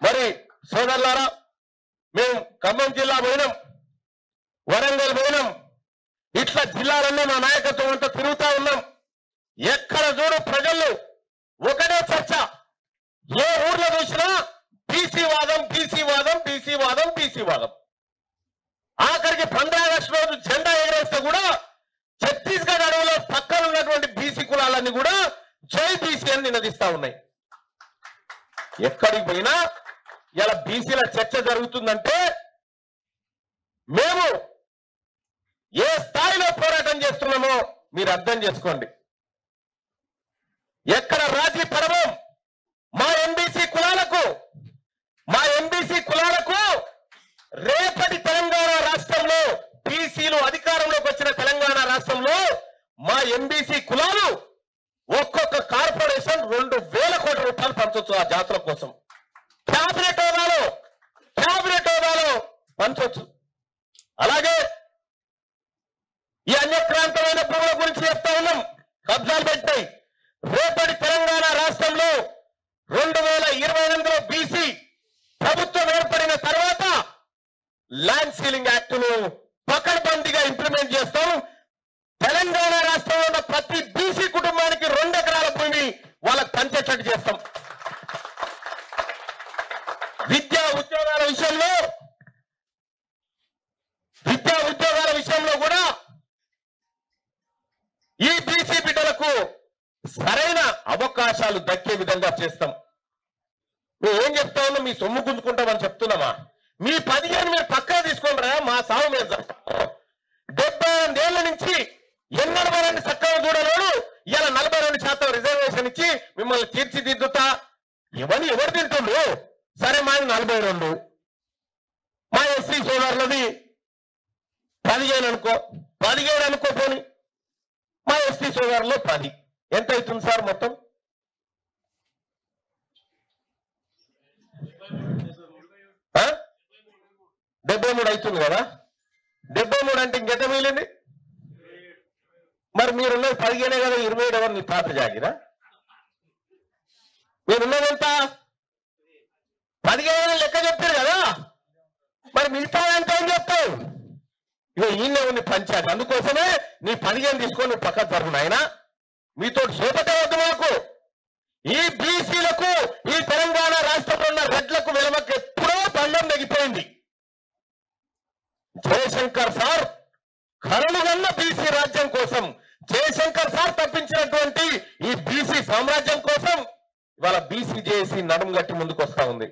మరి సోదరులారా, మేము ఖమ్మం జిల్లా పోయినాం, వరంగల్ పోయినాం, ఇట్లా జిల్లాలన్నీ మా నాయకత్వం అంతా తిరుగుతా ఉన్నాం. ఎక్కడ చూడు ప్రజలు ఒకటే చర్చ, ఏ ఊర్లో చూసినా బీసీ వాదం, బీసీ వాదం, బీసీ వాదం, బీసీ వాదం. ఆఖరికి 15 ఆగస్టు రోజు జెండా ఎగరేస్తే కూడా ఛత్తీస్గఢ్ అడవిలో పక్కన ఉన్నటువంటి బీసీ కులాలన్నీ కూడా జై బీసీ అని నినదిస్తా ఉన్నాయి. ఎక్కడికి పోయినా ఇలా బీసీల చర్చ జరుగుతుందంటే మేము ఏ స్థాయిలో పోరాటం చేస్తున్నామో మీరు అర్థం చేసుకోండి. ఎక్కడ రాజీ పడవం. మా ఎంబీసీ కులాలకు రేపటి తెలంగాణ రాష్ట్రంలో బీసీలు అధికారంలోకి వచ్చిన తెలంగాణ రాష్ట్రంలో మా ఎంబీసీ కులాలు ఒక్కొక్క కార్పొరేషన్ 2,000 కోట్ల రూపాయలు పంచొచ్చు ఆ జాతుల కోసం. క్యాబినెట్ హోదాలో పంచొచ్చు. అలాగే ఈ అన్యక్రాంతమైన భూముల గురించి చెప్తా ఉన్నాం, కబ్జాలు పెట్టాయి. రేపటి తెలంగాణ రాష్ట్రంలో 2028లో బీసీ ప్రభుత్వం ఏర్పడిన తర్వాత ల్యాండ్ సీలింగ్ యాక్ట్ ను పకడ్బందీగా ఇంప్లిమెంట్ చేస్తాం. తెలంగాణ రాష్ట్రంలో ఉన్న ప్రతి బీసీ కుటుంబానికి 2 ఎకరాల భూమి వాళ్ళకి పంచేటట్టు చేస్తాం. విద్యా ఉద్యోగాల విషయంలో కూడా ఈ బీసీ బిడ్డలకు సరైన అవకాశాలు దక్కే విధంగా చేస్తాం. మేము ఏం చెప్తా ఉన్నాం, మీ సొమ్ము గుంజుకుంటామని చెప్తున్నామా? మీ 15 మీరు పక్కా తీసుకోండి. మా సాగు మీద 78 ఏళ్ల నుంచి ఎన్నడమని చక్కగా చూడలేడు. ఇలా 42% రిజర్వేషన్ ఇచ్చి మిమ్మల్ని తీర్చిదిద్దుతా. ఎవరు తింటుండ్రు? సరే, మాది 42, మా ఎస్సీ సోదరులది 15 అనుకో, 17 అనుకో పోని, మా ఎస్టీ సోదరులు 10. ఎంత అవుతుంది సార్ మొత్తం? 73 అవుతుంది కదా. 73 అంటే ఇంకెంత మిగిలింది? మరి మీరున్నది 15 కదా, 27 ఎవరు? నీ తాత జాగిరా? మీరున్నది ఎంత? 15 లెక్క చెప్పారు కదా. మరి మిగతా ఎంత ఏం చెప్తావు? ఇక ఈయనే ఉంది పంచాయతీ. అందుకోసమే నీ 15 తీసుకొని పక్కకు జరుగును. ఆయన మీతో సోపటే వద్దు మాకు. ఈ బీసీలకు, ఈ తెలంగాణ రాష్ట్రంలో ఉన్న రెడ్లకు వెలమకు ఎప్పుడో దండం తగ్గిపోయింది. జయశంకర్ సార్ కరలుగన్న బీసీ రాజ్యం కోసం, జయశంకర్ సార్ తప్పించినటువంటి ఈ బీసీ సామ్రాజ్యం కోసం ఇవాళ బీసీ జేఏసీ నడుము గట్టి ముందుకు వస్తా ఉంది.